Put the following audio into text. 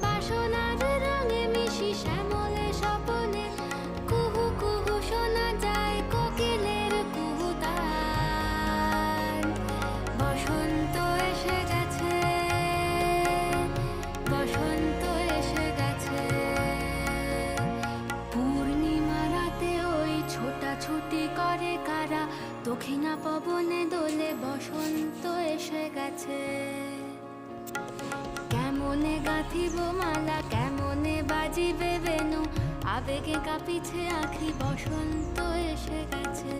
বাসনার রঙে মিশি শ্যামলে স্বপনে কুহু কুহু শোনা যায় কোকিলের কুহুতান। বসন্ত এসে গেছে, বসন্ত এসে গেছে। পূর্ণিমা রাতে ওই ছোটাছুটি করে কারা, দক্ষিণা পবনে দোলে বসন্ত এসে গেছে। কেমনে গাঁথিব মালা, কেমনে বাজিবে বেনু, আবেগে কাঁপিছে আখি, বসন্ত এসে গেছে।